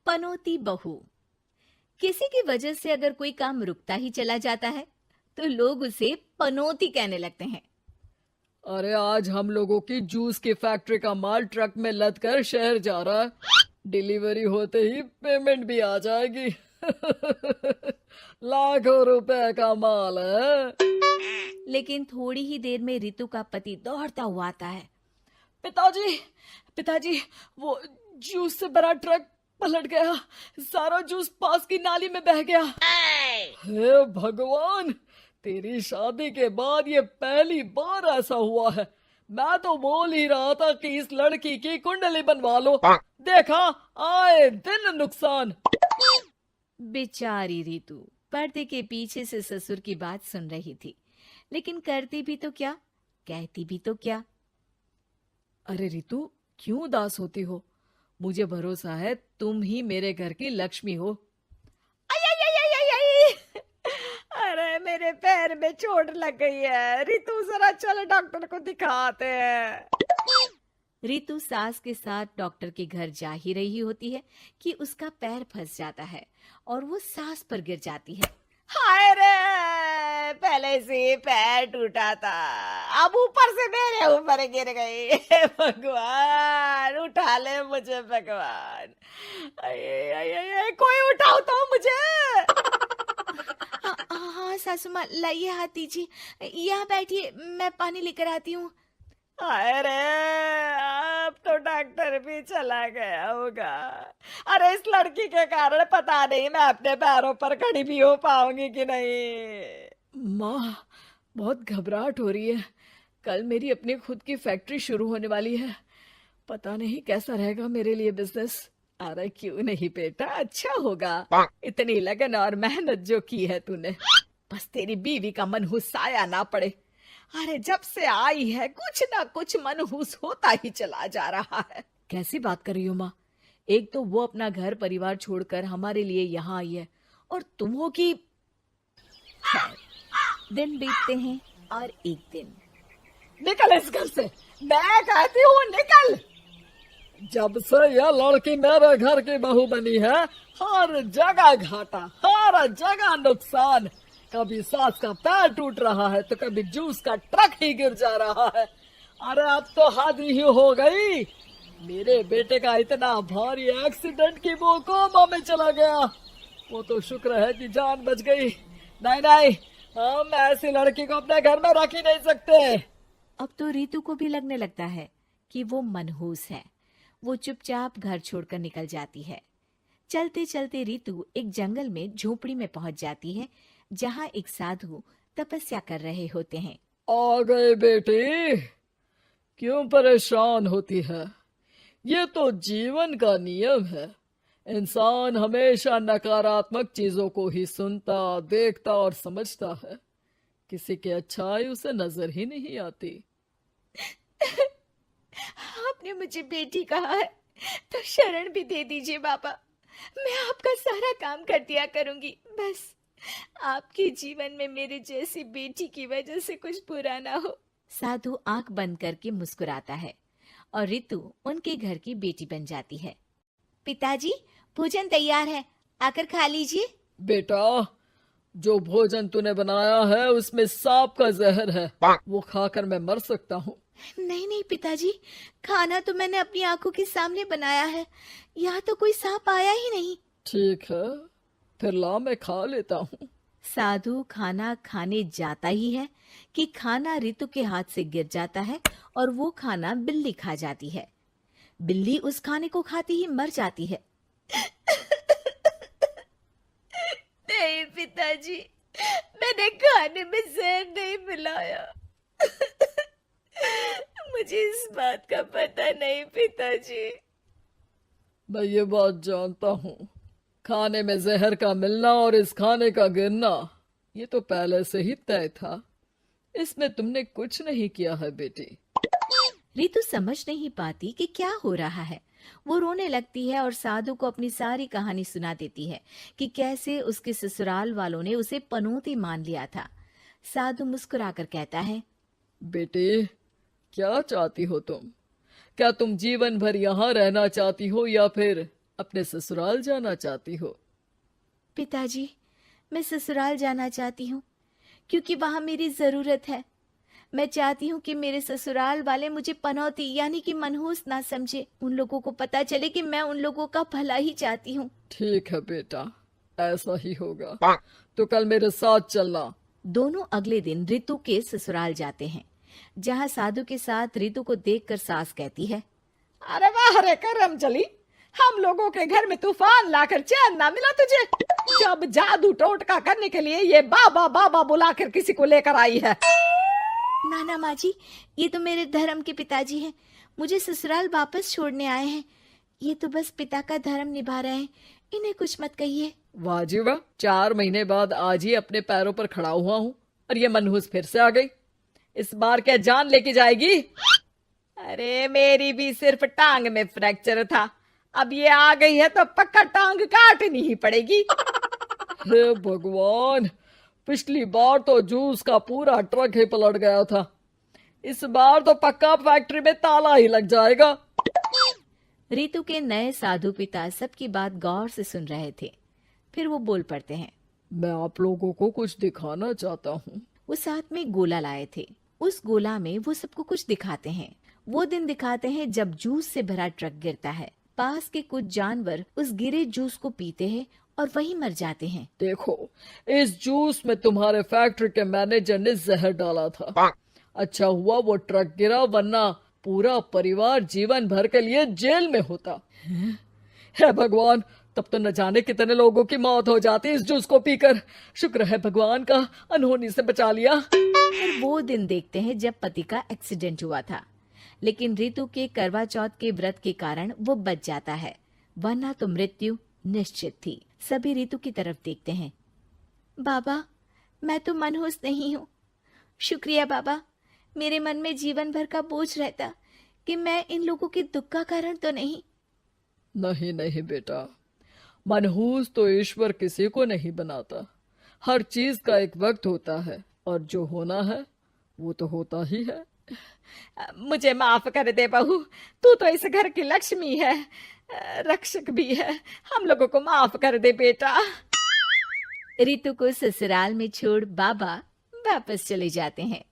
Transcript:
पनौती बहू। किसी की वजह से अगर कोई काम रुकता ही चला जाता है तो लोग उसे पनौती कहने लगते हैं। अरे आज हम लोगों की जूस की फैक्ट्री का माल ट्रक में लद कर शहर जा रहा है। डिलीवरी होते ही पेमेंट भी आ जाएगी। लाखों रुपए का माल है। लेकिन थोड़ी ही देर में रितु का पति दौड़ता हुआ आता है। पिताजी, पिताजी, वो जूस से भरा ट्रक पलट गया। सारा जूस पास की नाली में बह गया। हे भगवान, तेरी शादी के बाद ये पहली बार ऐसा हुआ है। मैं तो बोल ही रहा था कि इस लड़की की कुंडली बनवा लो। देखा, आए दिन नुकसान। बेचारी रितु पर्दे के पीछे से ससुर की बात सुन रही थी, लेकिन करती भी तो क्या, कहती भी तो क्या। अरे रितु, क्यों उदास होती हो? मुझे भरोसा है तुम ही मेरे घर की लक्ष्मी हो। आई आई आई आई आई आई! अरे मेरे पैर में चोट लग गई है रितु, जरा चल डॉक्टर को दिखाते हैं। रितु सास के साथ डॉक्टर के घर जा ही रही होती है कि उसका पैर फंस जाता है और वो सास पर गिर जाती है। हाय रे, पहले से पैर टूटा था, अब ऊपर से मेरे ऊपर गिर गई। हे भगवान, उठा ले मुझे भगवान। आये, आये, आये, कोई उठाओ तो मुझे। हाँ सासू माँ, लाइए हाथ दीजिए, यहाँ बैठिए, मैं पानी लेकर आती हूँ। अरे अब तो डॉक्टर भी चला गया होगा। अरे इस लड़की के कारण पता नहीं मैं अपने पैरों पर खड़ी भी हो पाऊंगी कि नहीं। माँ, बहुत घबराहट हो रही है। कल मेरी अपनी खुद की फैक्ट्री शुरू होने वाली है। पता नहीं कैसा रहेगा मेरे लिए बिजनेस। अरे क्यों नहीं बेटा, अच्छा होगा। इतनी लगन और मेहनत जो की है तूने, बस तेरी बीवी का मनहूस साया ना पड़े। अरे जब से आई है कुछ ना कुछ मनहूस होता ही चला जा रहा है। कैसी बात कर रही हो माँ? एक तो वो अपना घर परिवार छोड़कर हमारे लिए यहाँ आई है, और तुम हो कि। दिन बीतते हैं और एक दिन। निकल इस घर से, मैं कहती हूँ निकल। जब से यह लड़की मेरे घर की बहू बनी है, हर जगह घाटा, हर जगह नुकसान। कभी सास का पैर टूट रहा है तो कभी जूस का ट्रक ही गिर जा रहा है। अरे अब तो हद ही हो गई। मेरे बेटे का इतना भारी एक्सीडेंट कि वो कोमा में चला गया। वो तो शुक्र है कि जान बच गई। नहीं नहीं, हम ऐसी लड़की को अपने घर में रख ही नहीं सकते। अब तो रितु को भी लगने लगता है कि वो मनहूस है। वो चुपचाप घर छोड़कर निकल जाती है। चलते चलते रितु एक जंगल में झोपड़ी में पहुंच जाती है, जहां एक साधु तपस्या कर रहे होते हैं। आ गए बेटी, क्यों परेशान होती है? ये तो जीवन का नियम है। इंसान हमेशा नकारात्मक चीजों को ही सुनता, देखता और समझता है। किसी की अच्छाई उसे नजर ही नहीं आती। आपने मुझे बेटी कहा है तो शरण भी दे दीजिए बाबा। मैं आपका सारा काम कर दिया करूंगी, बस आपके जीवन में मेरे जैसी बेटी की वजह से कुछ बुरा ना हो। साधु आंख बंद करके मुस्कुराता है और रितु उनके घर की बेटी बन जाती है। पिताजी, भोजन तैयार है, आकर खा लीजिए। बेटा, जो भोजन तूने बनाया है उसमें सांप का जहर है, वो खाकर मैं मर सकता हूँ। नहीं नहीं पिताजी, खाना तो मैंने अपनी आंखों के सामने बनाया है, यहाँ तो कोई सांप आया ही नहीं। ठीक है, फिर ला मैं खा लेता हूँ। साधु खाना खाने जाता ही है कि खाना रितु के हाथ से गिर जाता है और वो खाना बिल्ली खा जाती है। बिल्ली उस खाने को खाती ही मर जाती है। नहीं पिताजी, मैंने खाने में जहर नहीं मिलाया। मुझे इस बात का पता नहीं पिताजी। मैं ये बात जानता हूँ। खाने में जहर का मिलना और इस खाने का गिरना, ये तो पहले से ही तय था। इसमें तुमने कुछ नहीं किया है बेटी। रितु समझ नहीं पाती कि क्या हो रहा है। वो रोने लगती है और साधु को अपनी सारी कहानी सुना देती है कि कैसे उसके ससुराल वालों ने उसे पनौती मान लिया था। साधु मुस्कुराकर कहता है, बेटी, क्या चाहती हो तुम? क्या तुम जीवन भर यहाँ रहना चाहती हो या फिर अपने ससुराल जाना चाहती हो? पिताजी, मैं ससुराल जाना चाहती हूँ क्योंकि वहां मेरी जरूरत है। मैं चाहती हूँ कि मेरे ससुराल वाले मुझे पनौती यानी कि मनहूस ना समझे। उन लोगों को पता चले कि मैं उन लोगों का भला ही चाहती हूँ। ठीक है बेटा, ऐसा ही होगा। तो कल मेरे साथ चलना। दोनों अगले दिन रितु के ससुराल जाते हैं, जहाँ साधु के साथ रितु को देखकर सास कहती है, अरे वाह रे करम चली, हम लोगों के घर में तूफान लाकर चैन ना मिला तुझे। जब जादू टोटका करने के लिए ये बाबा बाबा बुलाकर किसी को लेकर आई है। नाना माँ जी, ये तो मेरे धर्म के पिताजी हैं। मुझे ससुराल वापस छोड़ने आए हैं। ये तो बस पिता का धर्म निभा रहे हैं। इन्हें कुछ मत कहिए। वाह जी वाह, 4 महीने बाद आज ही अपने पैरों पर खड़ा हुआ हूँ और ये मनहूस फिर से आ गई। इस बार क्या जान लेके जाएगी? अरे मेरी भी सिर्फ टांग में फ्रैक्चर था, अब ये आ गई है तो पक्का टांग काटनी ही पड़ेगी। हे भगवान, पिछली बार तो जूस का पूरा ट्रक ही पलट गया था, इस बार तो पक्का फैक्ट्री में ताला ही लग जाएगा। रितु के नए साधु पिता सबकी बात गौर से सुन रहे थे। फिर वो बोल पड़ते हैं, मैं आप लोगों को कुछ दिखाना चाहता हूँ। वो साथ में गोला लाए थे। उस गोला में वो सबको कुछ दिखाते हैं। वो दिन दिखाते हैं जब जूस से भरा ट्रक गिरता है। पास के कुछ जानवर उस गिरे जूस को पीते हैं और वहीं मर जाते हैं। देखो, इस जूस में तुम्हारे फैक्ट्री के मैनेजर ने जहर डाला था। अच्छा हुआ वो ट्रक गिरा, वरना पूरा परिवार जीवन भर के लिए जेल में होता। हे भगवान, तब तो न जाने कितने लोगों की मौत हो जाती इस जूस को पीकर। शुक्र है भगवान का, अनहोनी से बचा लिया। फिर वो दिन देखते हैं जब पति का एक्सीडेंट हुआ था, लेकिन रितु के करवा चौथ के व्रत के कारण वो बच जाता है, वरना तो मृत्यु निश्चित थी। सभी रितु की तरफ देखते हैं। बाबा, मैं तो मनहूस नहीं हूँ। शुक्रिया बाबा, मेरे मन में जीवन भर का बोझ रहता कि मैं इन लोगों के दुख का कारण तो नहीं। नहीं नहीं बेटा, मनहूस तो ईश्वर किसी को नहीं बनाता। हर चीज का एक वक्त होता है और जो होना है वो तो होता ही है। मुझे माफ कर दे बहू, तू तो इस घर की लक्ष्मी है, रक्षक भी है। हम लोगों को माफ कर दे बेटा। रितु को ससुराल में छोड़ बाबा वापस चले जाते हैं।